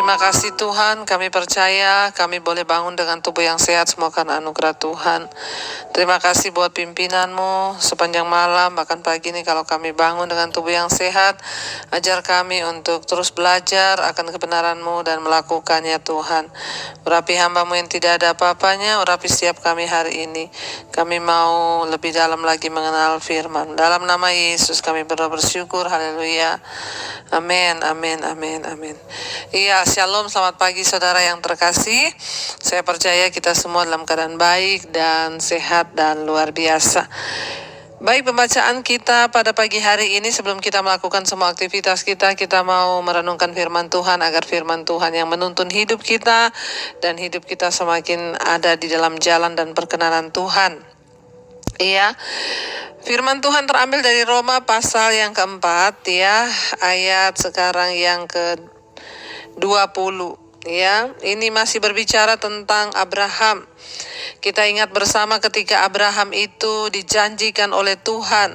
Terima kasih Tuhan, kami percaya kami boleh bangun dengan tubuh yang sehat semua karena anugerah Tuhan. Terima kasih buat pimpinan-Mu sepanjang malam, bahkan pagi ini kalau kami bangun dengan tubuh yang sehat. Ajar kami untuk terus belajar akan kebenaran-Mu dan melakukannya Tuhan. Urapi hamba-Mu yang tidak ada apa-apanya, urapi setiap kami hari ini. Kami mau lebih dalam lagi mengenal firman. Dalam nama Yesus kami berdoa bersyukur, haleluya. Amin, amin, amin, amin. Iya, shalom, selamat pagi saudara yang terkasih. Saya percaya kita semua dalam keadaan baik dan sehat dan luar biasa. Baik, pembacaan kita pada pagi hari ini sebelum kita melakukan semua aktivitas kita mau merenungkan firman Tuhan agar firman Tuhan yang menuntun hidup kita dan hidup kita semakin ada di dalam jalan dan perkenanan Tuhan. Iya, firman Tuhan terambil dari Roma pasal yang keempat ya, ayat sekarang yang ke-20 ya. Ini masih berbicara tentang Abraham. Kita ingat bersama ketika Abraham itu dijanjikan oleh Tuhan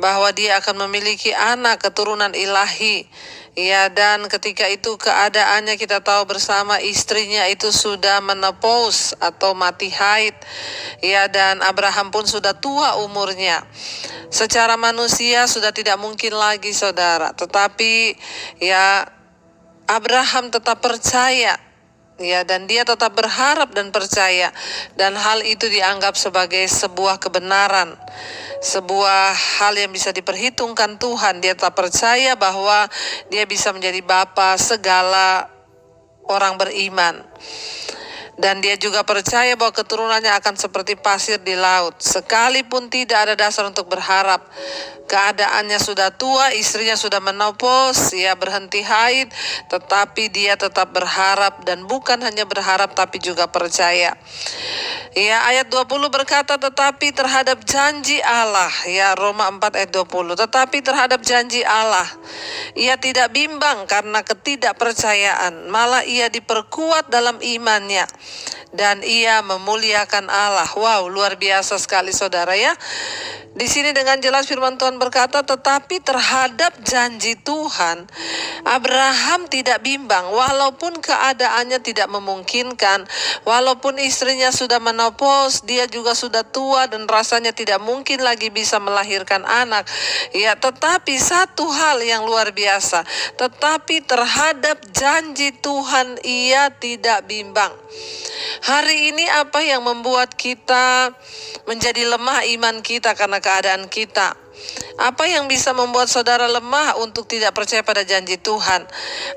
bahwa dia akan memiliki anak keturunan ilahi. Ya, dan ketika itu keadaannya kita tahu bersama istrinya itu sudah menopause atau mati haid. Ya, dan Abraham pun sudah tua umurnya. Secara manusia sudah tidak mungkin lagi saudara. Tetapi ya Abraham tetap percaya. Ya, dan dia tetap berharap dan percaya, dan hal itu dianggap sebagai sebuah kebenaran, sebuah hal yang bisa diperhitungkan Tuhan. Dia tetap percaya bahwa dia bisa menjadi bapa segala orang beriman. Dan dia juga percaya bahwa keturunannya akan seperti pasir di laut. Sekalipun tidak ada dasar untuk berharap. Keadaannya sudah tua, istrinya sudah menopause, ia berhenti haid, tetapi dia tetap berharap, dan bukan hanya berharap tapi juga percaya. Ya, ayat 20 berkata, tetapi terhadap janji Allah, ya, Roma 4 ayat 20, tetapi terhadap janji Allah, ia tidak bimbang karena ketidakpercayaan, malah ia diperkuat dalam imannya, dan ia memuliakan Allah. Wow, luar biasa sekali saudara ya. Di sini dengan jelas firman Tuhan berkata, tetapi terhadap janji Tuhan, Abraham tidak bimbang, walaupun keadaannya tidak memungkinkan, walaupun istrinya sudah menopause, dia juga sudah tua dan rasanya tidak mungkin lagi bisa melahirkan anak. Ya, tetapi satu hal yang luar biasa, tetapi terhadap janji Tuhan ia tidak bimbang. Hari ini apa yang membuat kita menjadi lemah iman kita karena keadaan kita? Apa yang bisa membuat saudara lemah untuk tidak percaya pada janji Tuhan?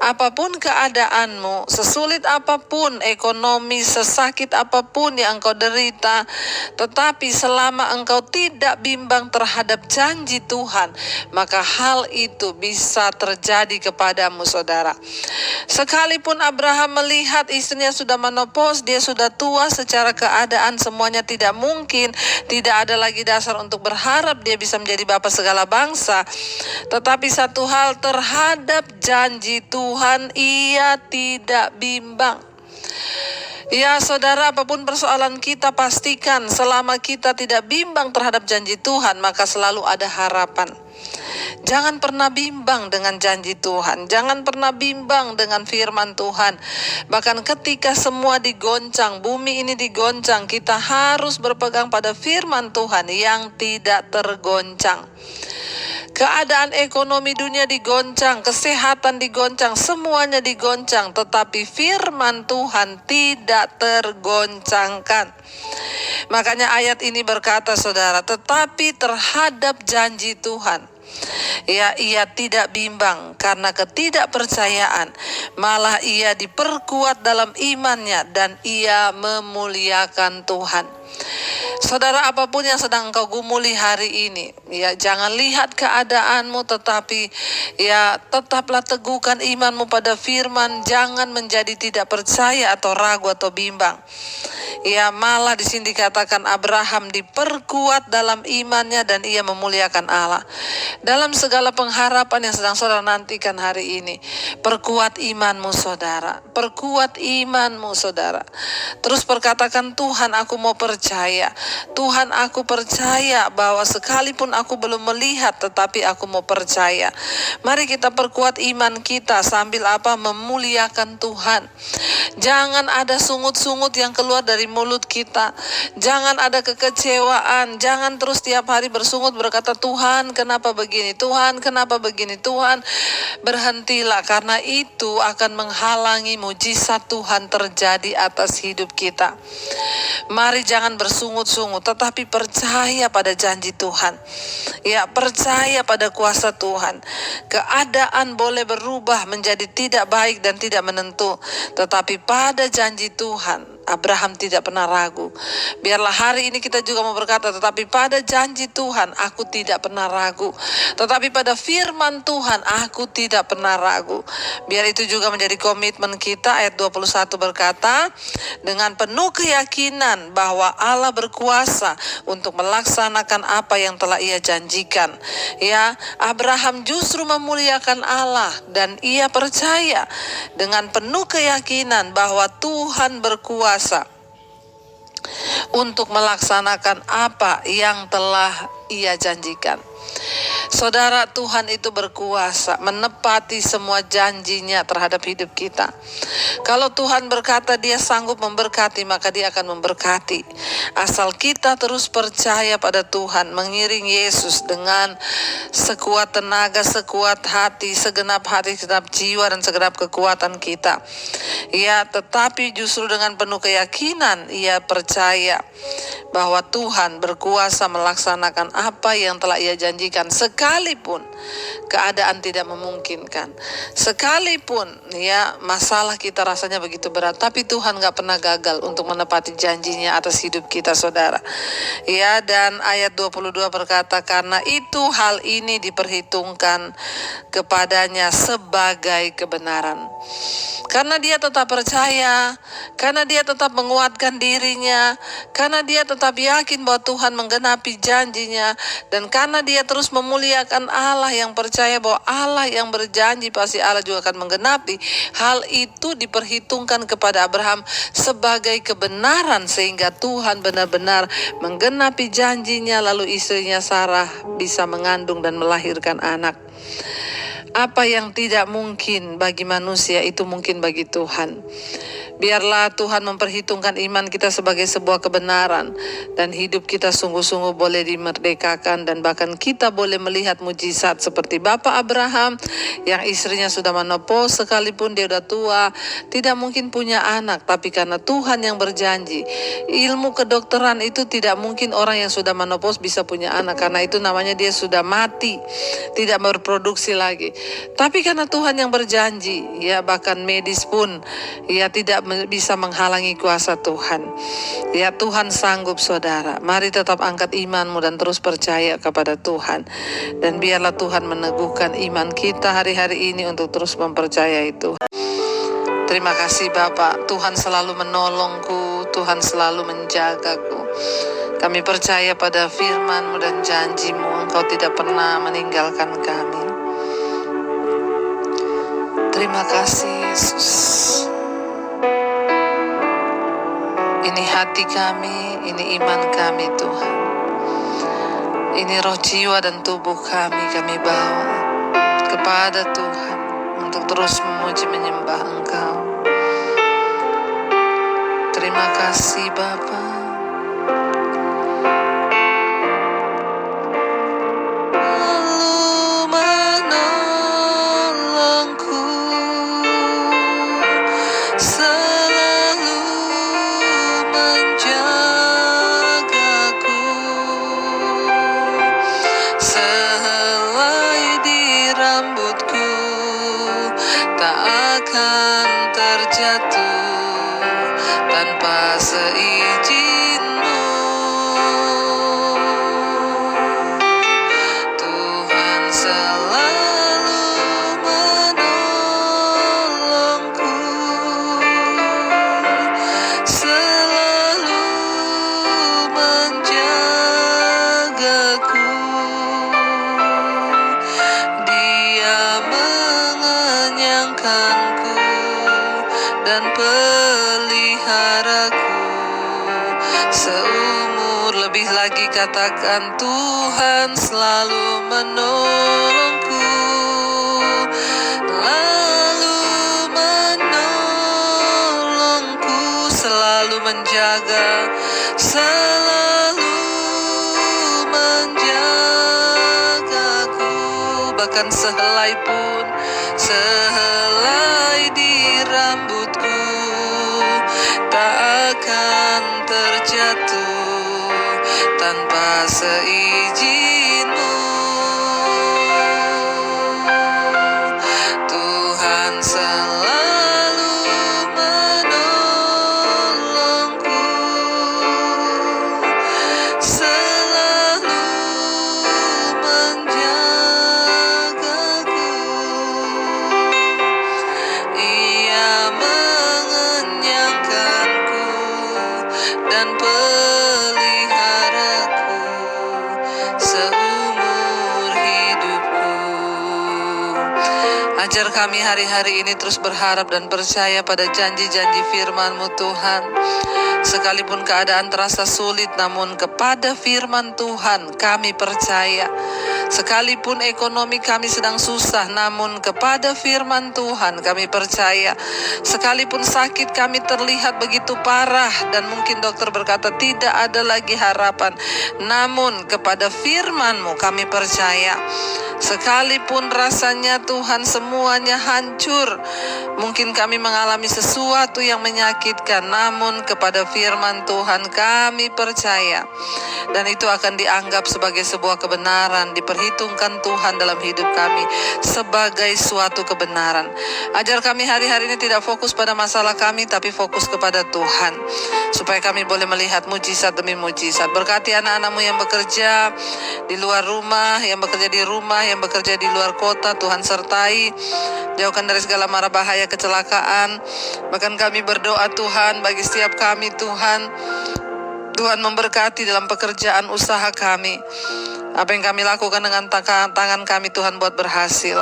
Apapun keadaanmu, sesulit apapun ekonomi, sesakit apapun yang engkau derita, tetapi selama engkau tidak bimbang terhadap janji Tuhan, maka hal itu bisa terjadi kepadamu saudara. Sekalipun Abraham melihat istrinya sudah menopause, dia sudah tua, secara keadaan semuanya tidak mungkin, tidak ada lagi dasar untuk berharap dia bisa menjadi bapa segala bangsa. Tetapi satu hal, terhadap janji Tuhan ia tidak bimbang. Ya saudara, apapun persoalan kita, pastikan selama kita tidak bimbang terhadap janji Tuhan, maka selalu ada harapan. Jangan pernah bimbang dengan janji Tuhan. Jangan pernah bimbang dengan firman Tuhan. Bahkan ketika semua digoncang, bumi ini digoncang, kita harus berpegang pada firman Tuhan yang tidak tergoncang. Keadaan ekonomi dunia digoncang, kesehatan digoncang, semuanya digoncang, tetapi firman Tuhan tidak tergoncangkan. Makanya ayat ini berkata saudara, tetapi terhadap janji Tuhan, ya, ia tidak bimbang karena ketidakpercayaan, malah ia diperkuat dalam imannya dan ia memuliakan Tuhan. Saudara, apapun yang sedang engkau gumuli hari ini, ya, jangan lihat keadaanmu, tetapi ya tetaplah teguhkan imanmu pada firman. Jangan menjadi tidak percaya atau ragu atau bimbang. Ya, malah di sini dikatakan Abraham diperkuat dalam imannya dan ia memuliakan Allah. Dalam segala pengharapan yang sedang saudara nantikan hari ini, perkuat imanmu saudara, perkuat imanmu saudara. Terus perkatakan, Tuhan aku mau percaya, Tuhan aku percaya bahwa sekalipun aku belum melihat tetapi aku mau percaya. Mari kita perkuat iman kita sambil apa? Memuliakan Tuhan. Jangan ada sungut-sungut yang keluar dari mulut kita. Jangan ada kekecewaan. Jangan terus tiap hari bersungut berkata, Tuhan kenapa begini, Tuhan kenapa begini, Tuhan. Berhentilah, karena itu akan menghalangi mujizat Tuhan terjadi atas hidup kita. Mari jangan bersungut-sungut, tetapi percaya pada janji Tuhan. Ya, percaya pada kuasa Tuhan. Keadaan boleh berubah menjadi tidak baik dan tidak menentu, tetapi pada janji Tuhan Abraham tidak pernah ragu. Biarlah hari ini kita juga mau berkata, tetapi pada janji Tuhan aku tidak pernah ragu. Tetapi pada firman Tuhan aku tidak pernah ragu. Biar itu juga menjadi komitmen kita. Ayat 21 berkata, dengan penuh keyakinan bahwa Allah berkuasa untuk melaksanakan apa yang telah ia janjikan. Ya, Abraham justru memuliakan Allah dan ia percaya dengan penuh keyakinan bahwa Tuhan berkuasa untuk melaksanakan apa yang telah ia janjikan. Saudara, Tuhan itu berkuasa menepati semua janjinya terhadap hidup kita. Kalau Tuhan berkata dia sanggup memberkati, maka dia akan memberkati. Asal kita terus percaya pada Tuhan, mengiring Yesus dengan sekuat tenaga, sekuat hati, segenap jiwa dan segenap kekuatan kita. Ya, tetapi justru dengan penuh keyakinan ia percaya bahwa Tuhan berkuasa melaksanakan apa yang telah ia janjikan, sekalipun keadaan tidak memungkinkan, sekalipun ya masalah kita rasanya begitu berat, tapi Tuhan gak pernah gagal untuk menepati janjinya atas hidup kita saudara. Ya, dan ayat 22 berkata, karena itu hal ini diperhitungkan kepadanya sebagai kebenaran. Karena dia tetap percaya, karena dia tetap menguatkan dirinya, karena dia tetap yakin bahwa Tuhan menggenapi janjinya, dan karena dia terus memuliakan Allah, yang percaya bahwa Allah yang berjanji pasti Allah juga akan menggenapi. Hal itu diperhitungkan kepada Abraham sebagai kebenaran, sehingga Tuhan benar-benar menggenapi janjinya, lalu istrinya Sarah bisa mengandung dan melahirkan anak. Apa yang tidak mungkin bagi manusia itu mungkin bagi Tuhan. Biarlah Tuhan memperhitungkan iman kita sebagai sebuah kebenaran, dan hidup kita sungguh-sungguh boleh dimerdekakan, dan bahkan kita boleh melihat mujizat seperti Bapak Abraham yang istrinya sudah menopause, sekalipun dia sudah tua, tidak mungkin punya anak, tapi karena Tuhan yang berjanji. Ilmu kedokteran itu tidak mungkin orang yang sudah menopause bisa punya anak, karena itu namanya dia sudah mati, tidak berproduksi lagi. Tapi karena Tuhan yang berjanji, ya bahkan medis pun ya tidak bisa menghalangi kuasa Tuhan. Ya, Tuhan sanggup saudara. Mari tetap angkat imanmu dan terus percaya kepada Tuhan. Dan biarlah Tuhan meneguhkan iman kita hari-hari ini untuk terus mempercayai Tuhan. Terima kasih Bapak, Tuhan selalu menolongku, Tuhan selalu menjagaku. Kami percaya pada firman-Mu dan janji-Mu, Engkau tidak pernah meninggalkan kami. Terima kasih Yesus. Ini hati kami, ini iman kami Tuhan. Ini roh, jiwa, dan tubuh kami bawa kepada Tuhan untuk terus memuji menyembah Engkau. Terima kasih Bapa. Tanpa seizin-Mu, Tuhan selalu menolongku, selalu pagi katakan Tuhan selalu menolongku, lalu menolongku, selalu menjaga, selalu menjagaku. Bahkan sehelai pun, sehelai di rambutku tak akan terjatuh tanpa seizin-Mu. Tuhan selalu menolongku, selalu menjagaku. Ia mengenyangkanku dan peliharaku seumur hidupku. Ajar kami hari-hari ini terus berharap dan percaya pada janji-janji firman-Mu Tuhan. Sekalipun keadaan terasa sulit, namun kepada firman Tuhan kami percaya. Sekalipun ekonomi kami sedang susah, namun kepada firman Tuhan kami percaya. Sekalipun sakit kami terlihat begitu parah dan mungkin dokter berkata tidak ada lagi harapan, namun kepada firman-Mu kami percaya. Sekalipun rasanya Tuhan semuanya hancur, mungkin kami mengalami sesuatu yang menyakitkan, namun kepada firman Tuhan kami percaya. Dan itu akan dianggap sebagai sebuah kebenaran, diperhitungkan Tuhan dalam hidup kami sebagai suatu kebenaran. Ajar kami hari-hari ini tidak fokus pada masalah kami, tapi fokus kepada Tuhan, supaya kami boleh melihat mujizat demi mujizat. Berkati anak-anak-Mu yang bekerja di luar rumah, yang bekerja di rumah, yang bekerja di luar kota. Tuhan sertai, jauhkan dari segala mara bahaya, kecelakaan. Bahkan kami berdoa Tuhan bagi setiap kami Tuhan, Tuhan memberkati dalam pekerjaan usaha kami. Apa yang kami lakukan dengan tangan kami Tuhan buat berhasil.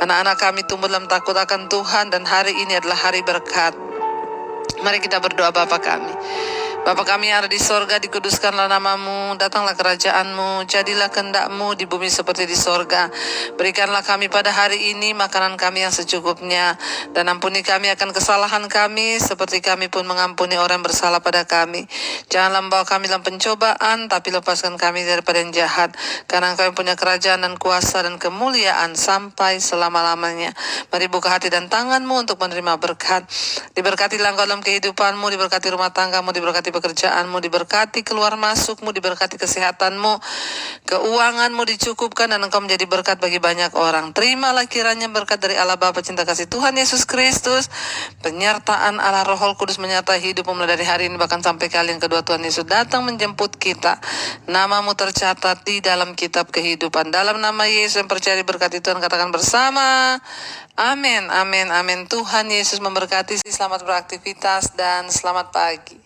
Anak-anak kami tumbuh dalam takut akan Tuhan, dan hari ini adalah hari berkat. Mari kita berdoa. Bapa kami, Bapa kami yang ada di sorga, dikuduskanlah nama-Mu, datanglah kerajaan-Mu, jadilah kehendak-Mu di bumi seperti di sorga. Berikanlah kami pada hari ini makanan kami yang secukupnya, dan ampuni kami akan kesalahan kami, seperti kami pun mengampuni orang yang bersalah pada kami. Janganlah membawa kami dalam pencobaan, tapi lepaskan kami daripada yang jahat, karena Engkau yang punya kerajaan dan kuasa dan kemuliaan sampai selama-lamanya. Mari buka hati dan tangan-Mu untuk menerima berkat. Diberkatilah Engkau dalam kehidupan-Mu, diberkati rumah tangga-Mu, diberkati pekerjaan-Mu, diberkati keluar masuk-Mu, diberkati kesehatan-Mu, keuangan-Mu dicukupkan, dan Engkau menjadi berkat bagi banyak orang. Terimalah kiranya berkat dari Allah Bapa, cinta kasih Tuhan Yesus Kristus, penyertaan Allah Roh Kudus menyertai hidup-Mu mulai dari hari ini bahkan sampai kali yang kedua Tuhan Yesus datang menjemput kita. Nama-Mu tercatat di dalam kitab kehidupan. Dalam nama Yesus yang percaya diberkati Tuhan, katakan bersama, amin, amin, amin. Tuhan Yesus memberkati. Selamat beraktivitas dan selamat pagi.